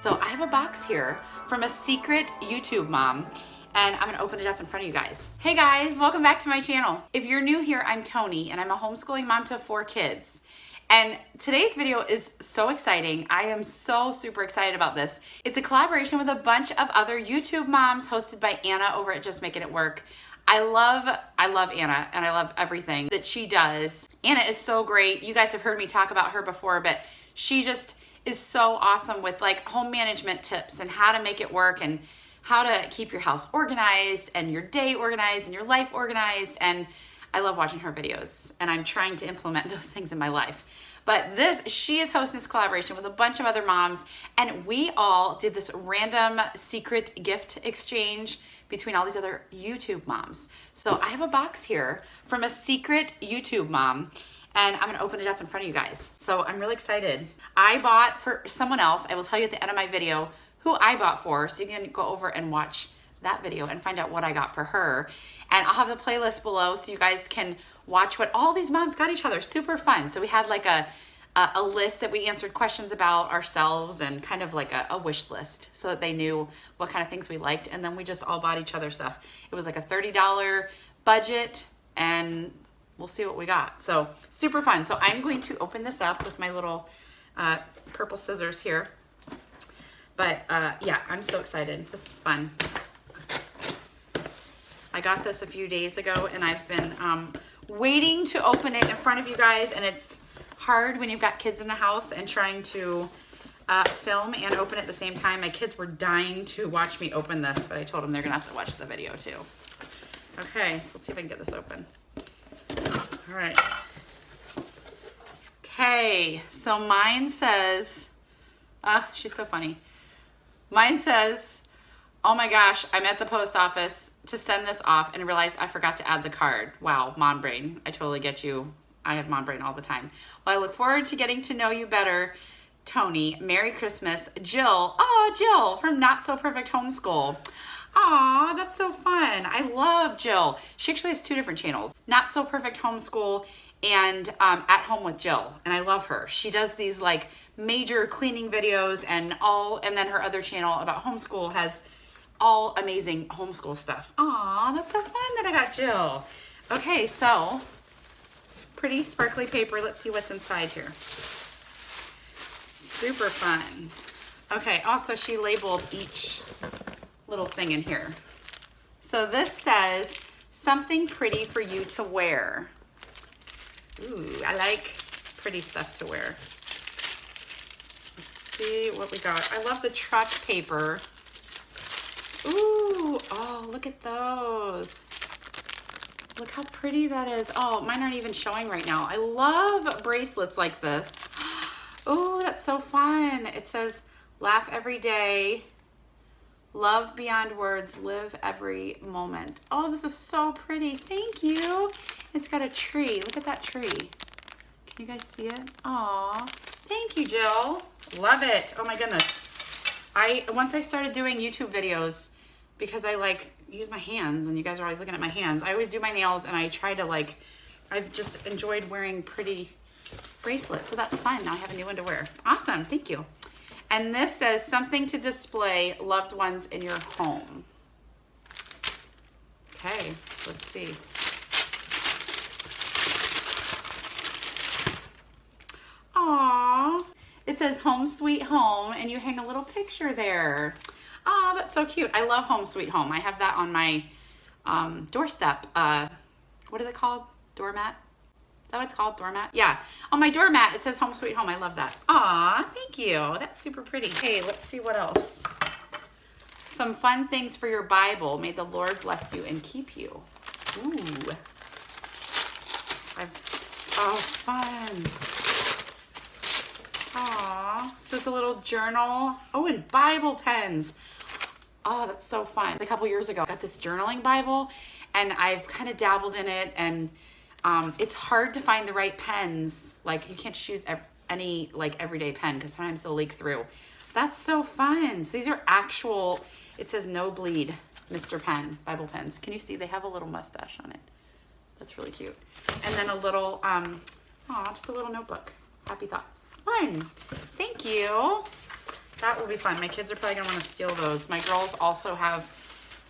So I have a box here from a secret YouTube mom, and I'm gonna open it up in front of you guys. Hey guys, welcome back to my channel. If you're new here, I'm Toni, and I'm a homeschooling mom to 4 kids. And today's video is so exciting. I am so super excited about this. It's a collaboration with a bunch of other YouTube moms hosted by Anna over at Just Making It Work. I love Anna, and I love everything that she does. Anna is so great. You guys have heard me talk about her before, but she just is so awesome with like home management tips and how to make it work and how to keep your house organized and your day organized and your life organized. And I love watching her videos, and I'm trying to implement those things in my life. But she is hosting this collaboration with a bunch of other moms, and we all did this random secret gift exchange between all these other YouTube moms. So I have a box here from a secret YouTube mom, and I'm gonna open it up in front of you guys. So I'm really excited. I bought for someone else. I will tell you at the end of my video who I bought for, so you can go over and watch that video and find out what I got for her. And I'll have the playlist below so you guys can watch what all these moms got each other. Super fun. So we had like a list that we answered questions about ourselves, and kind of like a wish list so that they knew what kind of things we liked. And then we just all bought each other stuff. It was like a $30 budget, and we'll see what we got. So super fun. So I'm going to open this up with my little purple scissors here. But yeah, I'm so excited. This is fun. I got this a few days ago, and I've been waiting to open it in front of you guys, and it's hard when you've got kids in the house and trying to film and open at the same time. My kids were dying to watch me open this, but I told them they're gonna have to watch the video too. Okay, so let's see if I can get this open. All right. Okay, so mine says, she's so funny. Mine says, oh my gosh, I'm at the post office to send this off and realized I forgot to add the card. Wow, mom brain. I totally get you. I have mom brain all the time. Well, I look forward to getting to know you better, Toni. Merry Christmas, Jill. Oh, Jill from Not So Perfect Homeschool. Aw, that's so fun. I love Jill. She actually has 2 different channels, Not So Perfect Homeschool and At Home with Jill. And I love her. She does these like major cleaning videos and then her other channel about homeschool has all amazing homeschool stuff. Aw, that's so fun that I got Jill. Okay, so pretty sparkly paper. Let's see what's inside here. Super fun. Okay, also she labeled each little thing in here. So this says, something pretty for you to wear. Ooh, I like pretty stuff to wear. Let's see what we got. I love the truck paper. Ooh, oh, look at those. Look how pretty that is. Oh, mine aren't even showing right now. I love bracelets like this. Oh, that's so fun. It says, laugh every day, love beyond words, live every moment. Oh, this is so pretty. Thank you. It's got a tree. Look at that tree. Can you guys see it? Aw, thank you, Jill. Love it. Oh my goodness. Once I started doing YouTube videos, because I like use my hands, and you guys are always looking at my hands, I always do my nails, and I try to like, I've just enjoyed wearing pretty bracelets, so that's fun. Now I have a new one to wear. Awesome, thank you. And this says, something to display loved ones in your home. Okay, let's see. Aww. It says home sweet home, and you hang a little picture there. Oh, that's so cute. I love home sweet home. I have that on my doorstep. What is it called? Doormat? Is that what it's called? Doormat? Yeah. On my doormat, it says home sweet home. I love that. Aw, thank you. That's super pretty. Okay, let's see what else. Some fun things for your Bible. May the Lord bless you and keep you. Ooh. Oh, fun. Aw, so it's a little journal. Oh, and Bible pens. Oh, that's so fun. A couple years ago, I got this journaling Bible, and I've kind of dabbled in it, and it's hard to find the right pens. Like, you can't just use any like everyday pen because sometimes they'll leak through. That's so fun. So these are actual, it says no bleed, Mr. Pen, Bible pens. Can you see? They have a little mustache on it. That's really cute. And then a little, just a little notebook. Happy thoughts. Fun. Thank you. That will be fun. My kids are probably gonna want to steal those. My girls also have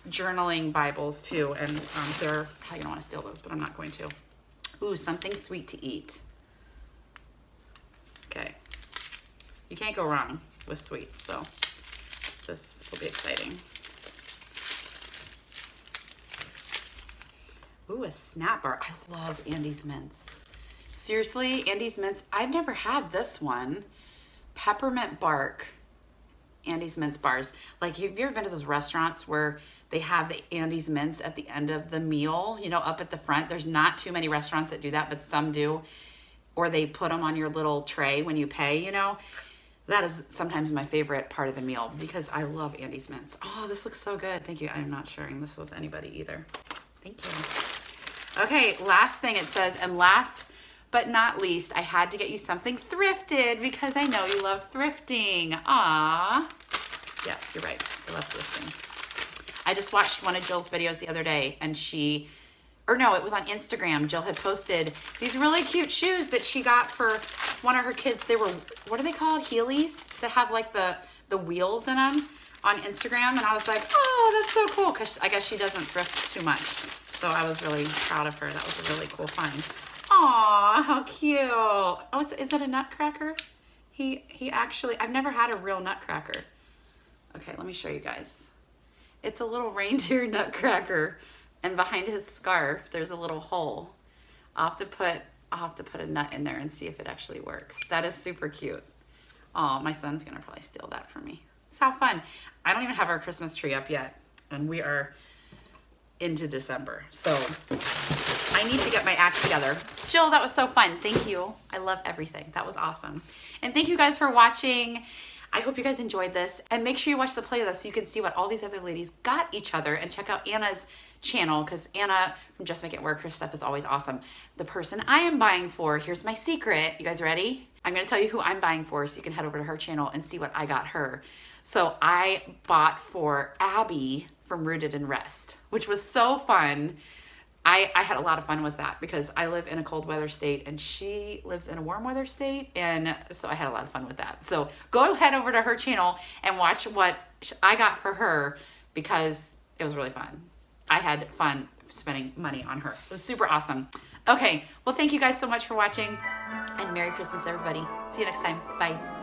journaling Bibles too, and they're probably gonna want to steal those, but I'm not going to. Ooh, something sweet to eat. Okay. You can't go wrong with sweets, so this will be exciting. Ooh, a snap bar. I love Andy's Mints. Seriously, Andy's Mints. I've never had this one. Peppermint bark. Andy's Mints bars. Like, have you ever been to those restaurants where they have the Andy's Mints at the end of the meal, you know, up at the front? There's not too many restaurants that do that, but some do. Or they put them on your little tray when you pay, you know. That is sometimes my favorite part of the meal because I love Andy's Mints. Oh, this looks so good. Thank you. I'm not sharing this with anybody either. Thank you. Okay, last thing it says, and last but not least, I had to get you something thrifted because I know you love thrifting. Aww. Yes, you're right. I love thrifting. I just watched one of Jill's videos the other day, and it was on Instagram. Jill had posted these really cute shoes that she got for one of her kids. They were, what are they called? Heelys that have like the wheels in them on Instagram. And I was like, oh, that's so cool. Because I guess she doesn't thrift too much. So I was really proud of her. That was a really cool find. Aw, how cute. Oh, is it a nutcracker? He actually, I've never had a real nutcracker. Okay, let me show you guys. It's a little reindeer nutcracker, and behind his scarf, there's a little hole. I'll have to put a nut in there and see if it actually works. That is super cute. Oh, my son's gonna probably steal that from me. It's how fun. I don't even have our Christmas tree up yet, and we are into December. So I need to get my act together. Jill, that was so fun. Thank you. I love everything. That was awesome. And thank you guys for watching. I hope you guys enjoyed this. And make sure you watch the playlist so you can see what all these other ladies got each other, and check out Anna's channel because Anna from Just Make It Work, her stuff is always awesome. The person I am buying for, here's my secret. You guys ready? I'm going to tell you who I'm buying for so you can head over to her channel and see what I got her. So I bought for Abby from Rooted in Rest, which was so fun. I had a lot of fun with that because I live in a cold weather state and she lives in a warm weather state, and so I had a lot of fun with that. So go head over to her channel and watch what I got for her because it was really fun. I had fun spending money on her. It was super awesome. Okay, well, thank you guys so much for watching, and Merry Christmas, everybody. See you next time. Bye.